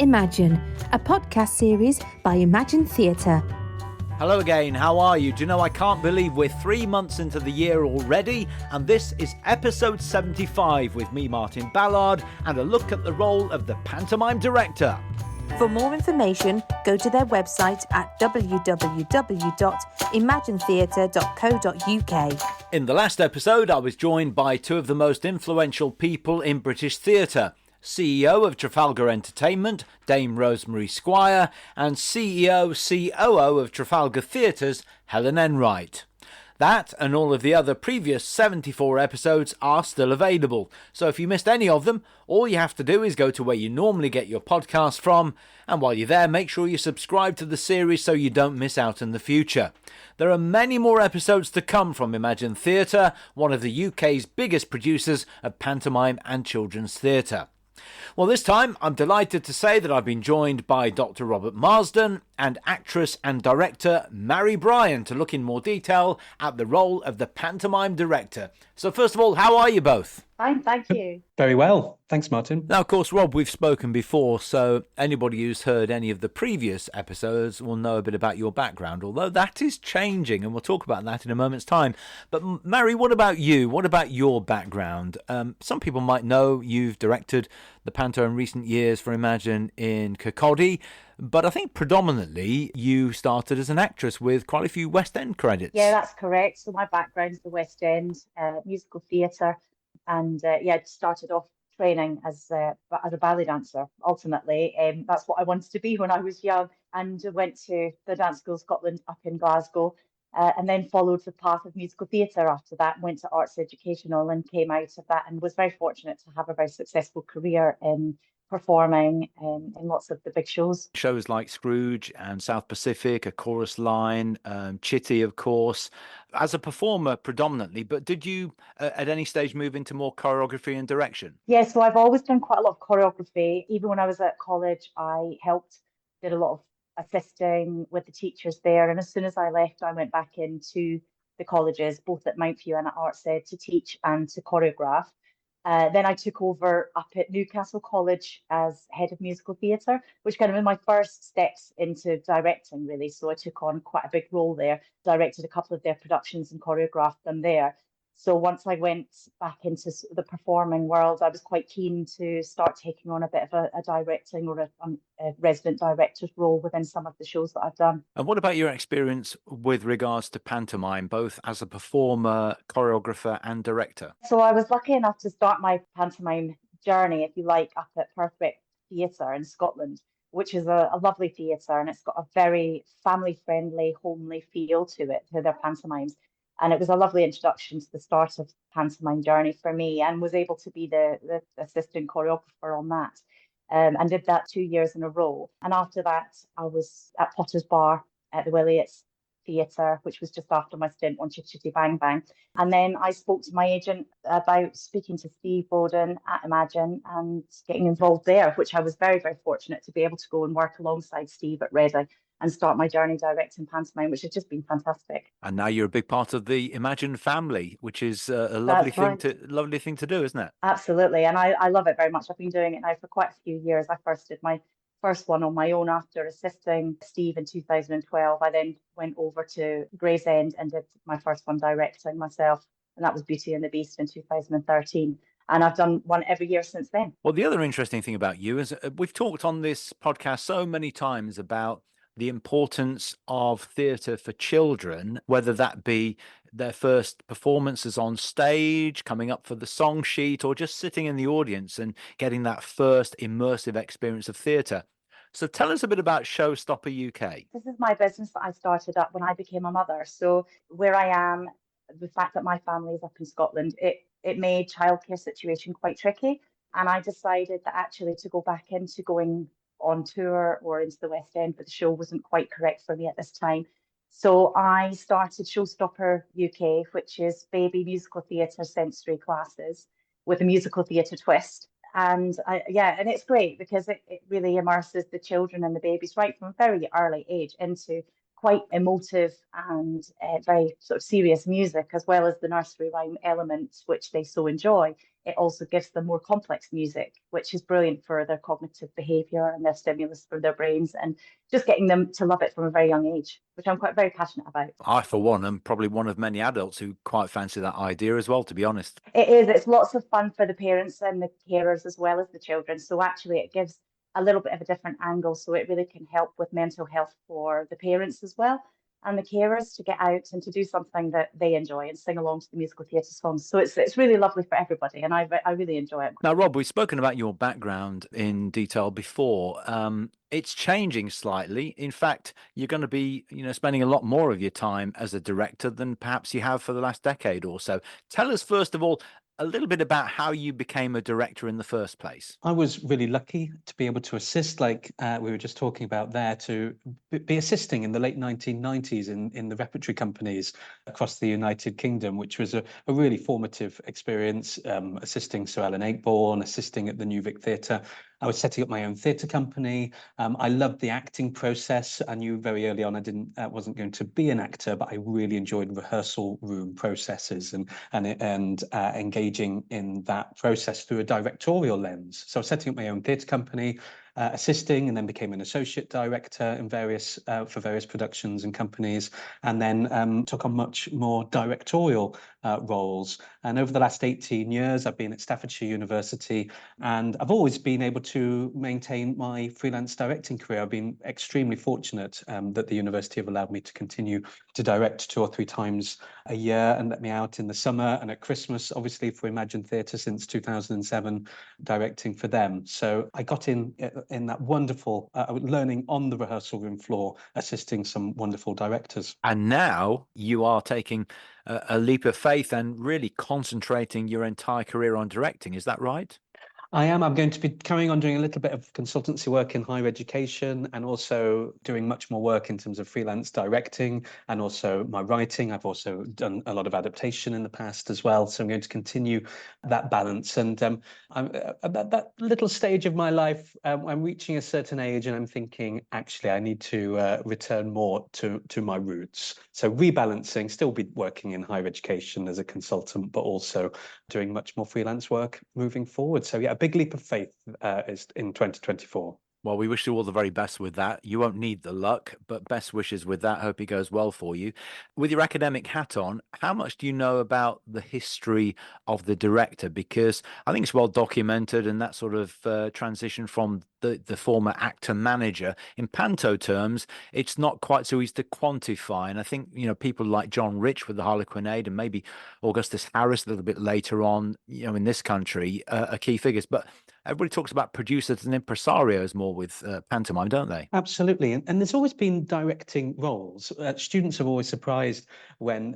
Imagine, a podcast series by Imagine Theatre. Hello again, how are you? Do you know, I can't believe we're 3 months into the year already, and this is episode 75 with me, Martin Ballard, and a look at the role of the pantomime director. For more information, go to their website at www.imaginetheatre.co.uk. In the last episode, I was joined by two of the most influential people in British theatre. CEO of Trafalgar Entertainment, Dame Rosemary Squire, and CEO/COO of Trafalgar Theatres, Helen Enright. That and all of the other previous 74 episodes are still available, so if you missed any of them, all you have to do is go to where you normally get your podcast from, and while you're there, make sure you subscribe to the series so you don't miss out in the future. There are many more episodes to come from Imagine Theatre, one of the UK's biggest producers of pantomime and children's theatre. Well, this time I'm delighted to say that I've been joined by Dr. Robert Marsden and actress and director Mary Bryan to look in more detail at the role of the pantomime director. So first of all, how are you both? Fine, thank you. Very well. Thanks, Martin. Now, of course, Rob, we've spoken before, so anybody who's heard any of the previous episodes will know a bit about your background, although that is changing, and we'll talk about that in a moment's time. But Mary, what about you? What about your background? Some people might know you've directed the panto in recent years for Imagine in Kirkcaldy, but I think predominantly you started as an actress with quite a few West End credits. Yeah, that's correct. So my background is the West End, musical theatre, and started off training as a ballet dancer. Ultimately, that's what I wanted to be when I was young, and went to the Dance School Scotland up in Glasgow, and then followed the path of musical theatre after that. Went to Arts Educational and came out of that, and was very fortunate to have a very successful career in performing in lots of the big shows. Shows like Scrooge and South Pacific, A Chorus Line, Chitty, of course. As a performer predominantly, but did you at any stage move into more choreography and direction? Yeah, so I've always done quite a lot of choreography. Even when I was at college, I did a lot of assisting with the teachers there. And as soon as I left, I went back into the colleges, both at Mountview and at Arts Ed, to teach and to choreograph. Then I took over up at Newcastle College as head of musical theatre, which kind of was my first steps into directing, really. So I took on quite a big role there, directed a couple of their productions and choreographed them there. So once I went back into the performing world, I was quite keen to start taking on a bit of a directing or a resident director's role within some of the shows that I've done. And what about your experience with regards to pantomime, both as a performer, choreographer and director? So I was lucky enough to start my pantomime journey, if you like, up at Perthwick Theatre in Scotland, which is a lovely theatre, and it's got a very family-friendly, homely feel to it, to their pantomimes. And it was a lovely introduction to the start of the pantomime journey for me, and was able to be the assistant choreographer on that, and did that 2 years in a row. And after that, I was at Potter's Bar at the Williots Theatre, which was just after my stint on Chitty Chitty Bang Bang. And then I spoke to my agent about speaking to Steve Bowden at Imagine and getting involved there, which I was very, very fortunate to be able to go and work alongside Steve at Reading and start my journey directing pantomime, which has just been fantastic. And now you're a big part of the Imagine family, which is a lovely thing to do, isn't it? Absolutely, and I love it very much. I've been doing it now for quite a few years. I first did my first one on my own after assisting Steve in 2012. I then went over to Gray's End and did my first one directing myself, and that was Beauty and the Beast in 2013. And I've done one every year since then. Well, the other interesting thing about you is we've talked on this podcast so many times about the importance of theatre for children, whether that be their first performances on stage, coming up for the song sheet, or just sitting in the audience and getting that first immersive experience of theatre. So tell us a bit about Showstopper UK. This is my business that I started up when I became a mother. So where I am, the fact that my family is up in Scotland, it made childcare situation quite tricky. And I decided that actually to go back into going on tour or into the West End, but the show wasn't quite correct for me at this time. So I started Showstopper UK, which is baby musical theatre sensory classes with a musical theatre twist. And and it's great because it really immerses the children and the babies right from a very early age into quite emotive and very sort of serious music, as well as the nursery rhyme elements, which they so enjoy. it also gives them more complex music, which is brilliant for their cognitive behaviour and their stimulus for their brains, and just getting them to love it from a very young age, which I'm quite very passionate about. I, for one, am probably one of many adults who quite fancy that idea as well, to be honest. It is. It's lots of fun for the parents and the carers as well as the children. So actually, it gives a little bit of a different angle. So it really can help with mental health for the parents as well and the carers to get out and to do something that they enjoy and sing along to the musical theatre songs. So it's really lovely for everybody, and I really enjoy it. Now, Rob, we've spoken about your background in detail before. It's changing slightly. In fact, you're going to be, spending a lot more of your time as a director than perhaps you have for the last decade or so. Tell us, first of all, a little bit about how you became a director in the first place. I was really lucky to be able to assist, like we were just talking about there, to be assisting in the late 1990s in the repertory companies across the United Kingdom, which was a really formative experience, assisting Sir Alan Ayckbourn, assisting at the New Vic Theatre. I was setting up my own theatre company. I loved the acting process. I knew very early on I wasn't going to be an actor, but I really enjoyed rehearsal room processes and engaging in that process through a directorial lens. So I was setting up my own theatre company, assisting, and then became an associate director in for various productions and companies, and then took on much more directorial roles. And over the last 18 years, I've been at Staffordshire University, and I've always been able to maintain my freelance directing career. I've been extremely fortunate that the university have allowed me to continue to direct 2 or 3 times a year and let me out in the summer and at Christmas, obviously, for Imagine Theatre since 2007, directing for them. So I got in that wonderful learning on the rehearsal room floor, assisting some wonderful directors. And now you are taking a leap of faith and really concentrating your entire career on directing. Is that right? I am. I'm going to be carrying on doing a little bit of consultancy work in higher education and also doing much more work in terms of freelance directing and also my writing. I've also done a lot of adaptation in the past as well. So I'm going to continue that balance. And I'm at that little stage of my life, I'm reaching a certain age and I'm thinking, actually, I need to return more to my roots. So rebalancing, still be working in higher education as a consultant, but also doing much more freelance work moving forward. So yeah, a big leap of faith is in 2024. Well, we wish you all the very best with that. You won't need the luck, but best wishes with that. Hope it goes well for you. With your academic hat on, how much do you know about the history of the director? Because I think it's well documented, and that sort of transition from the former actor manager in panto terms, it's not quite so easy to quantify. And I think, people like John Rich with the Harlequinade and maybe Augustus Harris a little bit later on, in this country are key figures. But everybody talks about producers and impresarios more with pantomime, don't they? Absolutely, and there's always been directing roles. Students are always surprised when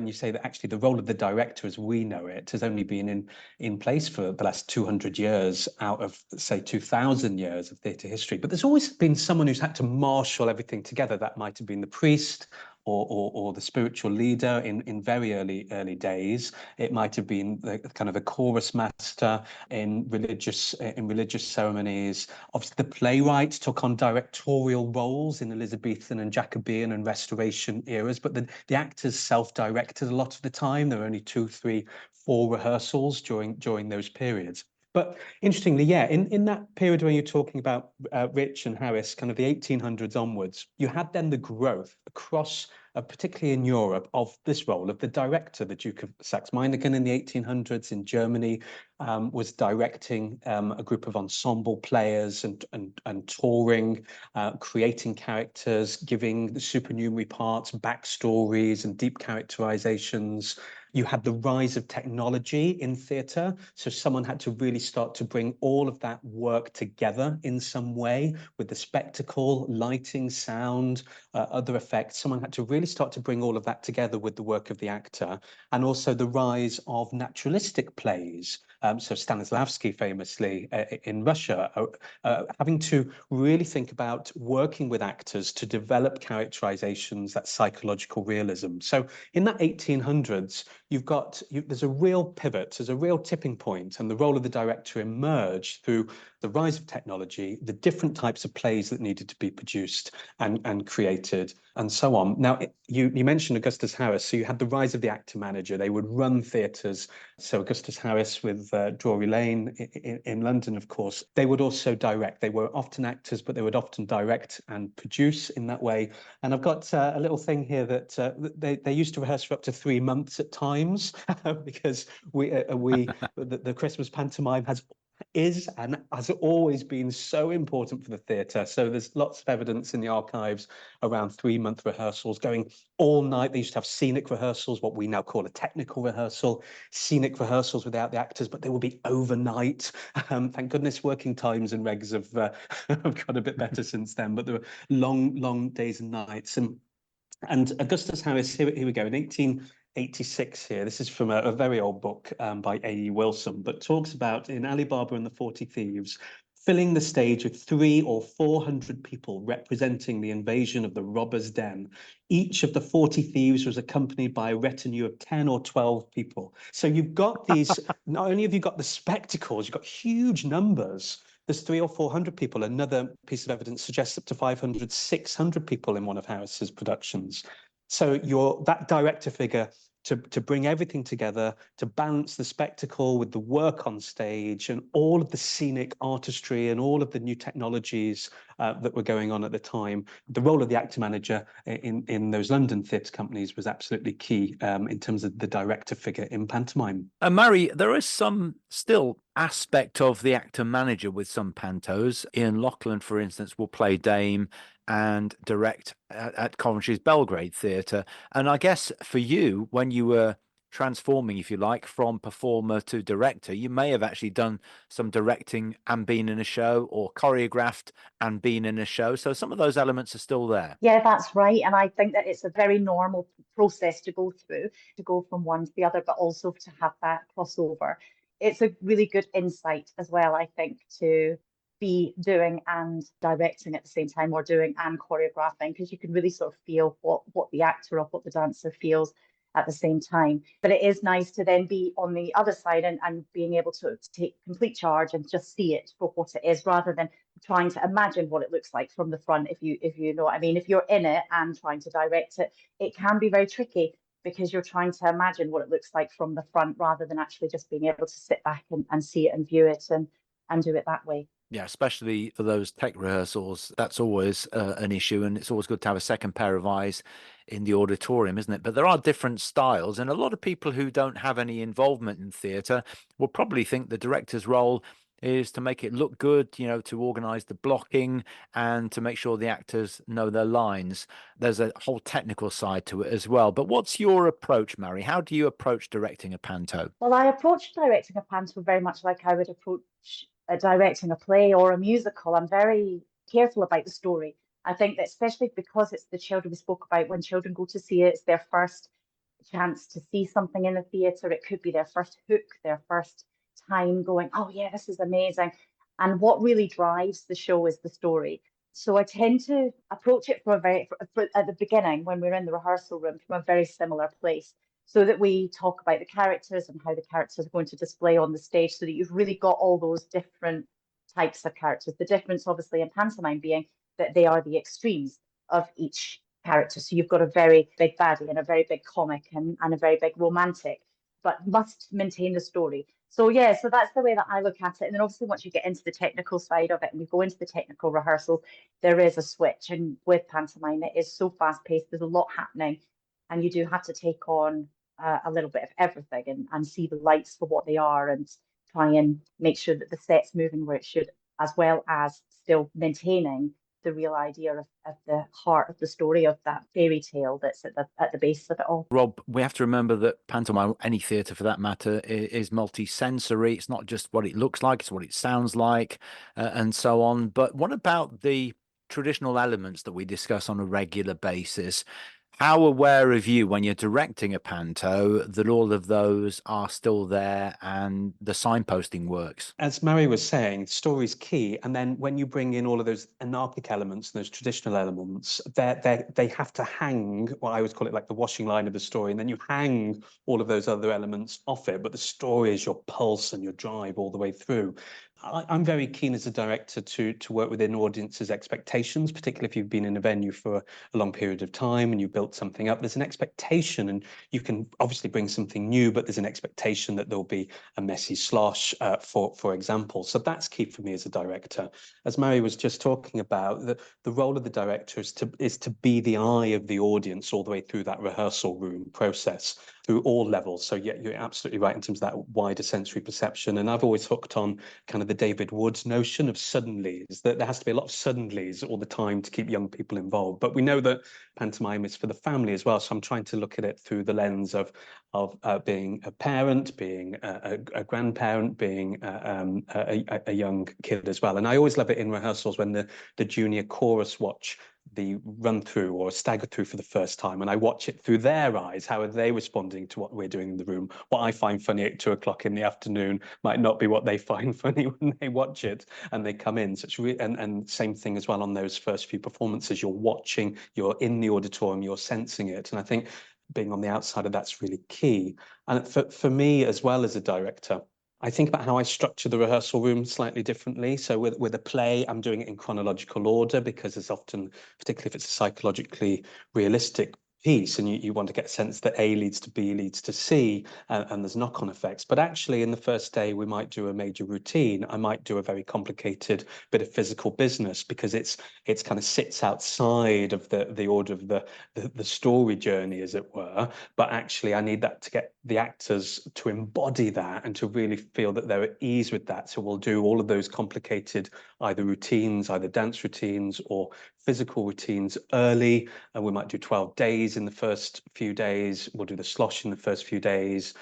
you say that actually the role of the director, as we know it, has only been in place for the last 200 years out of, say, 2,000 years of theatre history. But there's always been someone who's had to marshal everything together. That might have been the priest or the spiritual leader in very early days. It might have been the kind of a chorus master in religious ceremonies. Obviously, the playwright took on directorial roles in Elizabethan and Jacobean and Restoration eras, but the actors self-directed a lot of the time. There were only 2, 3, 4 rehearsals during those periods. But interestingly, yeah, in that period when you're talking about Rich and Harris, kind of the 1800s onwards, you had then the growth across, particularly in Europe, of this role of the director. The Duke of Saxe-Meiningen in the 1800s in Germany was directing a group of ensemble players and touring, creating characters, giving the supernumerary parts, backstories and deep characterizations. You had the rise of technology in theatre. So someone had to really start to bring all of that work together in some way with the spectacle, lighting, sound, other effects. Someone had to really start to bring all of that together with the work of the actor. And also the rise of naturalistic plays. So Stanislavski famously in Russia, having to really think about working with actors to develop characterizations, that psychological realism. So in that 1800s, there's a real pivot, there's a real tipping point, and the role of the director emerged through the rise of technology, the different types of plays that needed to be produced and created, and so on. Now, you mentioned Augustus Harris, so you had the rise of the actor manager. They would run theatres. So Augustus Harris with Drury Lane in London, of course. They would also direct. They were often actors, but they would often direct and produce in that way. And I've got a little thing here that they used to rehearse for up to 3 months at times because the Christmas pantomime is and has always been so important for the theatre. So there's lots of evidence in the archives around 3-month rehearsals going all night. They used to have scenic rehearsals, what we now call a technical rehearsal, scenic rehearsals without the actors, but they would be overnight. Thank goodness working times and regs have got a bit better since then, but there were long days and nights. And Augustus Harris, here we go, in 1886 here. This is from a very old book by A.E. Wilson, but talks about in Ali Baba and the 40 Thieves, filling the stage of 300 or 400 people representing the invasion of the robbers' den. Each of the 40 thieves was accompanied by a retinue of 10 or 12 people. So you've got these, not only have you got the spectacles, you've got huge numbers. There's 300 or 400 people. Another piece of evidence suggests up to 500, 600 people in one of Harris's productions. So that director figure to bring everything together, to balance the spectacle with the work on stage and all of the scenic artistry and all of the new technologies that were going on at the time. The role of the actor manager in those London theatre companies was absolutely key in terms of the director figure in pantomime. Mairi, there is some still aspect of the actor manager with some pantos. Ian Lachlan, for instance, will play Dame and direct at Coventry's Belgrade Theatre. And I guess for you, when you were transforming, if you like, from performer to director, you may have actually done some directing and been in a show, or choreographed and been in a show. So some of those elements are still there. Yeah, that's right. And I think that it's a very normal process to go through, to go from one to the other, but also to have that crossover. It's a really good insight as well, I think, to be doing and directing at the same time, or doing and choreographing, because you can really sort of feel what the actor or what the dancer feels at the same time. But it is nice to then be on the other side and being able to take complete charge and just see it for what it is, rather than trying to imagine what it looks like from the front. If you know what I mean, if you're in it and trying to direct it, it can be very tricky, because you're trying to imagine what it looks like from the front, rather than actually just being able to sit back and see it and view it and do it that way. Yeah, especially for those tech rehearsals, that's always an issue, and it's always good to have a second pair of eyes in the auditorium, isn't it? But there are different styles, and a lot of people who don't have any involvement in theatre will probably think the director's role is to make it look good, you know, to organise the blocking and to make sure the actors know their lines. There's a whole technical side to it as well. But what's your approach, Mairi? How do you approach directing a panto? Well, I approach directing a panto very much like I would approach directing a play or a musical. I'm very careful about the story. I think that, especially because it's the children we spoke about, when children go to see it, it's their first chance to see something in the theatre. It could be their first hook, their first time going, oh yeah, this is amazing. And what really drives the show is the story. So I tend to approach it from at the beginning, when we're in the rehearsal room, from a very similar place, so that we talk about the characters and how the characters are going to display on the stage, so that you've really got all those different types of characters. The difference, obviously, in pantomime being that they are the extremes of each character. So you've got a very big baddie and a very big comic and a very big romantic, but must maintain the story. So yeah, so that's the way that I look at it. And then obviously once you get into the technical side of it and you go into the technical rehearsals, there is a switch. And with pantomime, it is so fast paced. There's a lot happening, and you do have to take on a little bit of everything and see the lights for what they are, and try and make sure that the set's moving where it should, as well as still maintaining the real idea of the heart of the story, of that fairy tale that's at the base of it all. Rob, we have to remember that pantomime, any theatre for that matter, is multi-sensory. It's not just what it looks like, it's what it sounds like, and so on. But what about the traditional elements that we discuss on a regular basis? How aware of you, when you're directing a panto, that all of those are still there and the signposting works? As Mairi was saying, story's key. And then when you bring in all of those anarchic elements, those traditional elements, they have to hang, what I always call it, like the washing line of the story. And then you hang all of those other elements off it. But the story is your pulse and your drive all the way through. I'm very keen as a director to work within audiences' expectations, particularly if you've been in a venue for a long period of time and you've built something up. There's an expectation, and you can obviously bring something new, but there's an expectation that there'll be a messy slosh, for example. So that's key for me as a director. As Mairi was just talking about, the role of the director is to be the eye of the audience all the way through that rehearsal room process, through all levels. So yeah, you're absolutely right in terms of that wider sensory perception. And I've always hooked on kind of the David Woods notion of suddenlies, that there has to be a lot of suddenlies all the time to keep young people involved. But we know that pantomime is for the family as well. So I'm trying to look at it through the lens of being a parent, being a grandparent, being a young kid as well. And I always love it in rehearsals when the junior chorus watch the run through or stagger through for the first time, and I watch it through their eyes. How are they responding to what we're doing in the room? What I find funny at 2 o'clock in the afternoon might not be what they find funny when they watch it and they come in. So it's really, and same thing as well on those first few performances. You're watching, you're in the auditorium, you're sensing it, and I think being on the outside of that's really key. And for me as well as a director, I think about how I structure the rehearsal room slightly differently. So with a play, I'm doing it in chronological order because there's often, particularly if it's a psychologically realistic piece, and you want to get a sense that A leads to B leads to C, and there's knock-on effects. But actually, in the first day, we might do a major routine. I might do a very complicated bit of physical business because it's kind of sits outside of the order of the story journey, as it were. But actually, I need that to get the actors to embody that and to really feel that they're at ease with that. So we'll do all of those complicated either routines, either dance routines or physical routines early, and we might do 12 days in the first few days. We'll do the slosh in the first few days,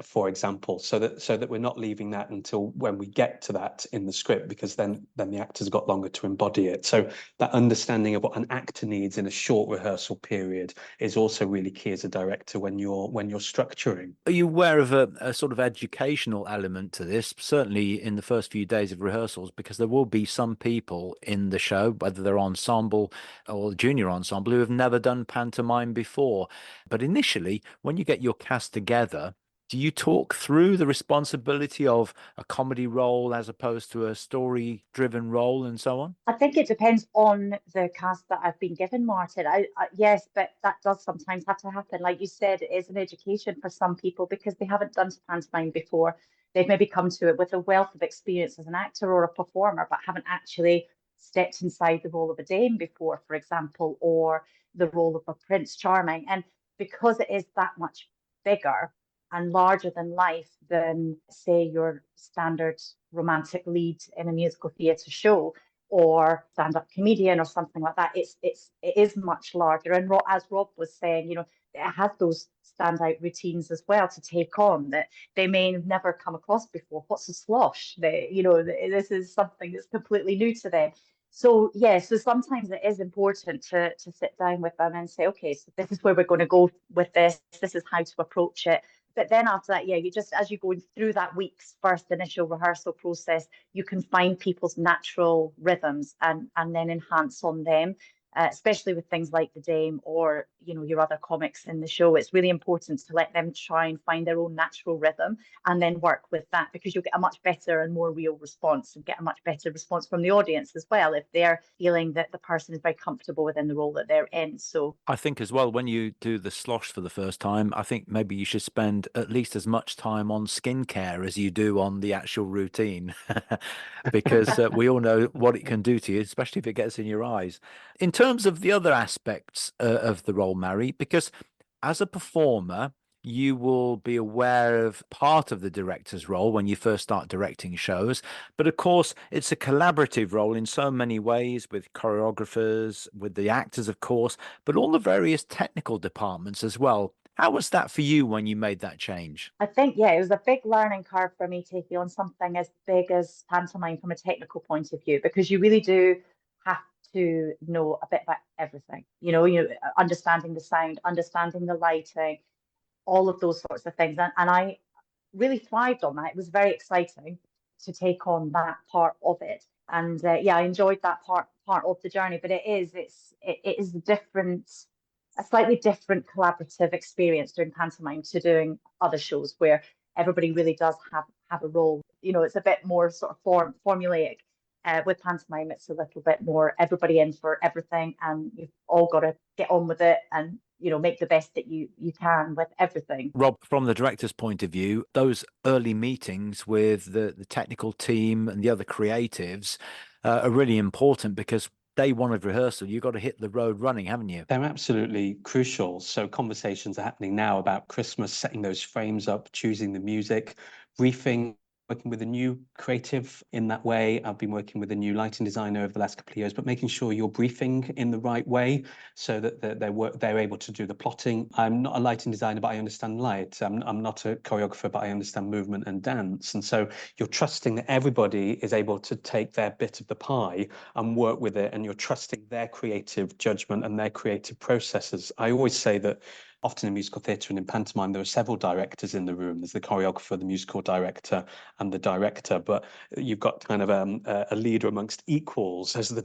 for example, so that we're not leaving that until when we get to that in the script, because then the actor's got longer to embody it. So that understanding of what an actor needs in a short rehearsal period is also really key as a director when you're structuring. Are you aware of a sort of educational element to this, certainly in the first few days of rehearsals, because there will be some people in the show, whether they're ensemble or junior ensemble, who have never done pantomime before. But initially, when you get your cast together, do you talk through the responsibility of a comedy role as opposed to a story-driven role and so on? I think it depends on the cast that I've been given, Martin. Yes, but that does sometimes have to happen. Like you said, it is an education for some people because they haven't done pantomime before. They've maybe come to it with a wealth of experience as an actor or a performer, but haven't actually stepped inside the role of a dame before, for example, or the role of a Prince Charming. And because it is that much bigger and larger than life than, say, your standard romantic lead in a musical theatre show, or stand-up comedian or something like that. It is much larger. And as Rob was saying, it has those standout routines as well to take on that they may have never come across before. What's a slosh? This is something that's completely new to them. So yeah, so sometimes it is important to sit down with them and say, okay, so this is where we're going to go with this. This is how to approach it. But then after that, yeah, you just, as you're going through that week's first initial rehearsal process, you can find people's natural rhythms and then enhance on them, especially with things like the Dame or, your other comics in the show. It's really important to let them try and find their own natural rhythm and then work with that, because you'll get a much better and more real response and get a much better response from the audience as well if they're feeling that the person is very comfortable within the role that they're in. So I think as well, when you do the slosh for the first time, I think maybe you should spend at least as much time on skincare as you do on the actual routine, because we all know what it can do to you, especially if it gets in your eyes. In terms of the other aspects of the role, Mary, because as a performer, you will be aware of part of the director's role when you first start directing shows. But of course, it's a collaborative role in so many ways, with choreographers, with the actors, of course, but all the various technical departments as well. How was that for you when you made that change? I think, yeah, it was a big learning curve for me taking on something as big as pantomime from a technical point of view, because you really do have to know a bit about everything. Understanding the sound, understanding the lighting, all of those sorts of things. And I really thrived on that. It was very exciting to take on that part of it. And yeah, I enjoyed that part of the journey. But it is a slightly different collaborative experience doing pantomime to doing other shows where everybody really does have have a role. It's a bit more sort of formulaic. With pantomime, it's a little bit more everybody in for everything, and you've all got to get on with it and make the best that you can with everything. Rob, from the director's point of view, those early meetings with the technical team and the other creatives are really important, because day one of rehearsal, you've got to hit the road running, haven't you? They're absolutely crucial. So conversations are happening now about Christmas, setting those frames up, choosing the music, briefing, working with a new creative in that way. I've been working with a new lighting designer over the last couple of years, but making sure you're briefing in the right way so that they're able to do the plotting. I'm not a lighting designer, but I understand light. I'm not a choreographer, but I understand movement and dance. And so you're trusting that everybody is able to take their bit of the pie and work with it, and you're trusting their creative judgment and their creative processes. I always say that often in musical theatre and in pantomime, there are several directors in the room. There's the choreographer, the musical director, and the director. But you've got kind of a leader amongst equals. As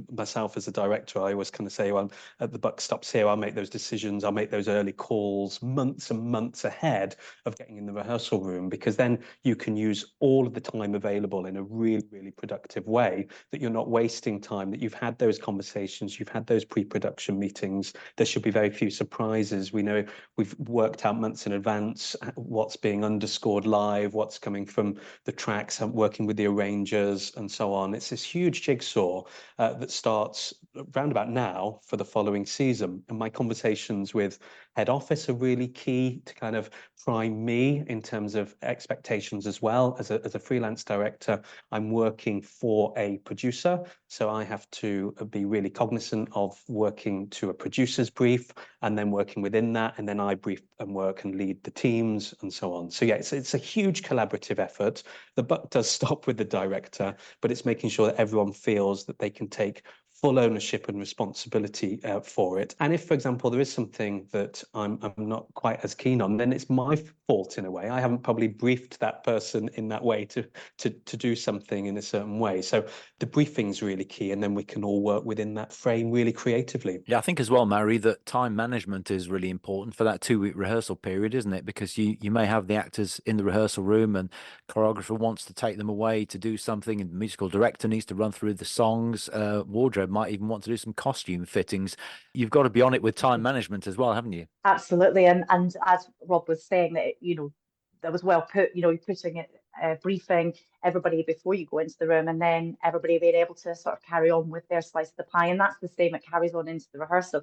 myself as a director, I always kind of say, well, the buck stops here. I'll make those decisions. I'll make those early calls months and months ahead of getting in the rehearsal room, because then you can use all of the time available in a really, really productive way, that you're not wasting time, that you've had those conversations, you've had those pre-production meetings. There should be very few surprises. We know we've worked out months in advance what's being underscored live, what's coming from the tracks, working with the arrangers and so on. It's this huge jigsaw that starts round about now for the following season. And my conversations with head office are really key to kind of prime me in terms of expectations as well. As a freelance director, I'm working for a producer, so I have to be really cognizant of working to a producer's brief and then working within that, and then I brief and work and lead the teams and so on. So yeah, it's a huge collaborative effort. The buck does stop with the director, but it's making sure that everyone feels that they can take full ownership and responsibility for it. And if, for example, there is something that I'm not quite as keen on, then it's my fault in a way. I haven't probably briefed that person in that way to do something in a certain way. So the briefing's really key, and then we can all work within that frame really creatively. Yeah, I think as well, Mary, that time management is really important for that 2-week rehearsal period, isn't it? Because you may have the actors in the rehearsal room and choreographer wants to take them away to do something, and the musical director needs to run through the songs. Wardrobe might even want to do some costume fittings. You've got to be on it with time management as well, haven't you? Absolutely. And as Rob was saying, that that was well put. You're putting it, briefing everybody before you go into the room, and then everybody being able to sort of carry on with their slice of the pie. And that's the same, it carries on into the rehearsal.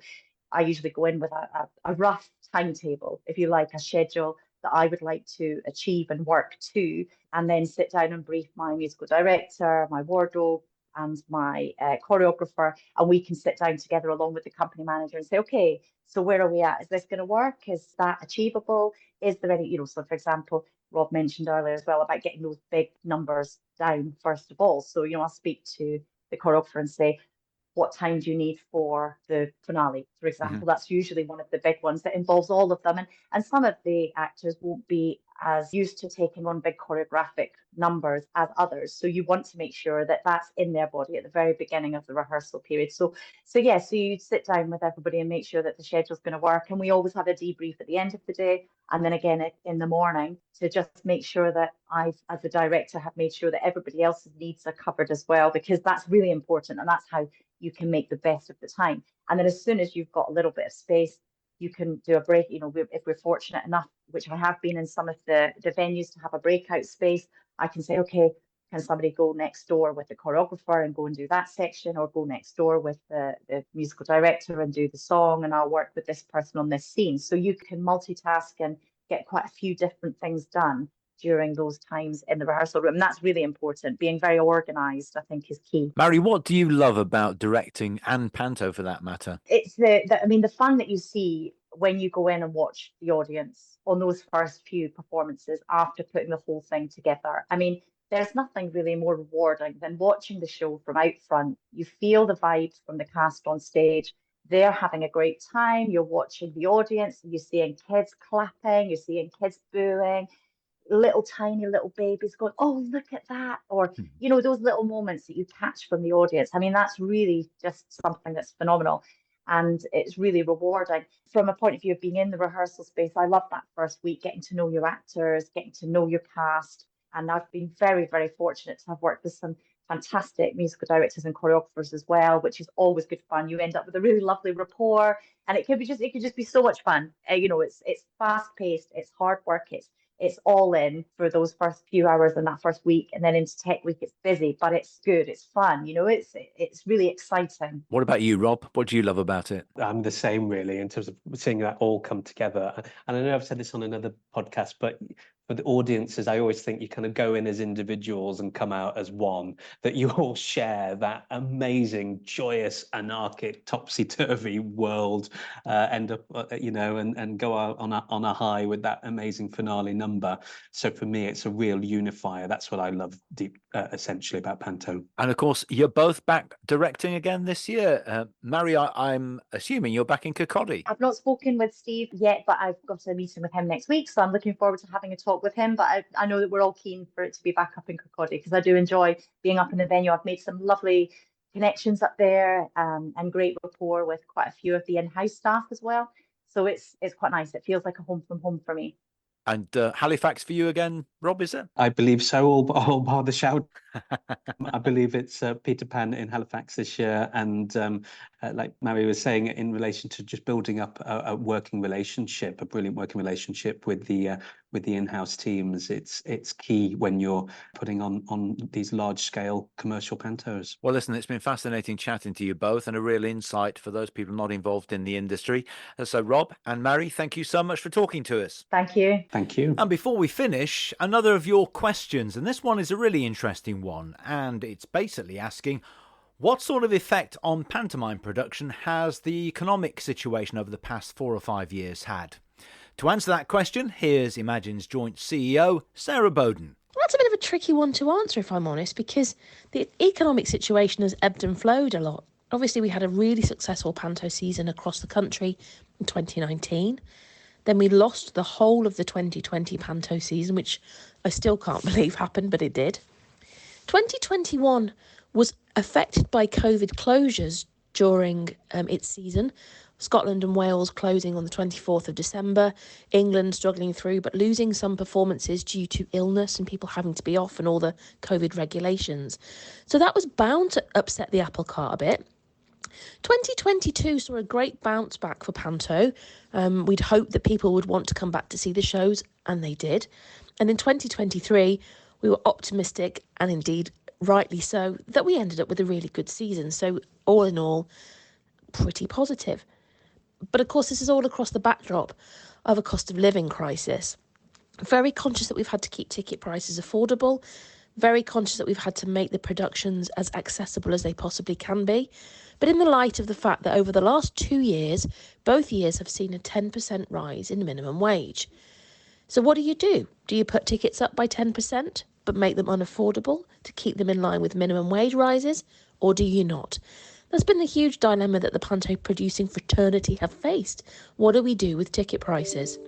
I usually go in with a rough timetable, if you like, a schedule that I would like to achieve and work to, and then sit down and brief my musical director, my wardrobe, and my choreographer, and we can sit down together along with the company manager and say, okay, so where are we at? Is this going to work? Is that achievable? Is there any, so for example, Rob mentioned earlier as well about getting those big numbers down first of all. So, I'll speak to the choreographer and say, what time do you need for the finale, for example? That's usually one of the big ones that involves all of them. And some of the actors won't be as used to taking on big choreographic numbers as others. So you want to make sure that that's in their body at the very beginning of the rehearsal period. So you sit down with everybody and make sure that the schedule's going to work. And we always have a debrief at the end of the day, and then again in the morning, to just make sure that I, as a director, have made sure that everybody else's needs are covered as well, because that's really important, and that's how you can make the best of the time. And then as soon as you've got a little bit of space, you can do a break. If we're fortunate enough, which I have been in some of the venues, to have a breakout space, I can say, okay, can somebody go next door with the choreographer and go and do that section, or go next door with the musical director and do the song, and I'll work with this person on this scene. So you can multitask and get quite a few different things done during those times in the rehearsal room. That's really important. Being very organized, I think, is key. Mary, what do you love about directing, and panto for that matter? It's the fun that you see when you go in and watch the audience on those first few performances after putting the whole thing together. I mean, there's nothing really more rewarding than watching the show from out front. You feel the vibes from the cast on stage. They're having a great time. You're watching the audience, you're seeing kids clapping, you're seeing kids booing, tiny little babies going, oh, look at that. Or, those little moments that you catch from the audience. I mean, that's really just something that's phenomenal. And it's really rewarding. From a point of view of being in the rehearsal space, I love that first week, getting to know your actors, getting to know your cast, And I've been very, very fortunate to have worked with some fantastic musical directors and choreographers as well, which is always good fun. You end up with a really lovely rapport, and it could just be so much fun. It's fast paced, it's hard work, it's all in for those first few hours in that first week, and then into tech week it's busy, but it's good, it's fun. It's really exciting. What about you, Rob? What do you love about it? I'm the same, really, in terms of seeing that all come together. And I know I've said this on another podcast, but for the audiences, I always think you kind of go in as individuals and come out as one, that you all share that amazing, joyous, anarchic, topsy-turvy world, end up, and go out on a high with that amazing finale number. So for me, it's a real unifier. That's what I love essentially about Panto. And of course, you're both back directing again this year. Mary, I'm assuming you're back in Kirkcaldy. I've not spoken with Steve yet, but I've got a meeting with him next week, so I'm looking forward to having a talk with him. But I know that we're all keen for it to be back up in Kirkcaldy, because I do enjoy being up in the venue. I've made some lovely connections up there, and great rapport with quite a few of the in-house staff as well. So it's quite nice. It feels like a home from home for me. And Halifax for you again, Rob, is it? I believe so, all bar the shout. I believe it's Peter Pan in Halifax this year. And like Mary was saying, in relation to just building up a working relationship, a brilliant working relationship with the in-house teams, it's key when you're putting on these large-scale commercial pantos. Well, listen, it's been fascinating chatting to you both, and a real insight for those people not involved in the industry. So Rob and Mary, thank you so much for talking to us. Thank you. Thank you. And before we finish, another of your questions, and this one is a really interesting one, and it's basically asking, what sort of effect on pantomime production has the economic situation over the past 4 or 5 years had? To answer that question, here's Imagine's joint CEO, Sarah Bowden. That's a bit of a tricky one to answer, if I'm honest, because the economic situation has ebbed and flowed a lot. Obviously, we had a really successful panto season across the country in 2019. Then we lost the whole of the 2020 panto season, which I still can't believe happened, but it did. 2021 was affected by COVID closures during its season. Scotland and Wales closing on the 24th of December, England struggling through, but losing some performances due to illness and people having to be off and all the COVID regulations. So that was bound to upset the apple cart a bit. 2022 saw a great bounce back for Panto. We'd hoped that people would want to come back to see the shows, and they did. And in 2023, we were optimistic, and indeed rightly so, that we ended up with a really good season. So all in all, pretty positive. But of course, this is all across the backdrop of a cost of living crisis. Very conscious that we've had to keep ticket prices affordable. Very conscious that we've had to make the productions as accessible as they possibly can be. But in the light of the fact that over the last 2 years, both years have seen a 10% rise in minimum wage. So what do? Do you put tickets up by 10%, but make them unaffordable to keep them in line with minimum wage rises, or do you not? That's been the huge dilemma that the panto producing fraternity have faced. What do we do with ticket prices?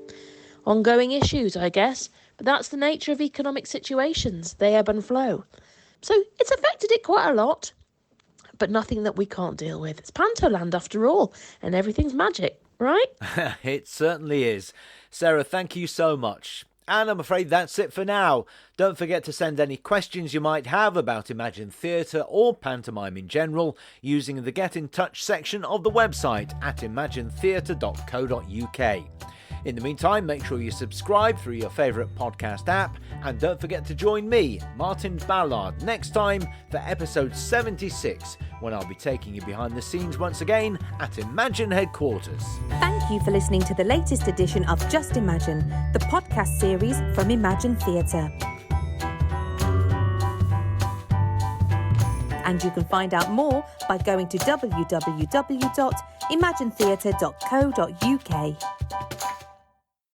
Ongoing issues, I guess, but that's the nature of economic situations. They ebb and flow. So it's affected it quite a lot, but nothing that we can't deal with. It's Pantoland after all, and everything's magic, right? It certainly is. Sarah, thank you so much. And I'm afraid that's it for now. Don't forget to send any questions you might have about Imagine Theatre or pantomime in general using the Get in Touch section of the website at imaginetheatre.co.uk. In the meantime, make sure you subscribe through your favourite podcast app, and don't forget to join me, Martin Ballard, next time for episode 76, when I'll be taking you behind the scenes once again at Imagine headquarters. Thank you for listening to the latest edition of Just Imagine, the podcast series from Imagine Theatre. And you can find out more by going to www.imaginetheatre.co.uk.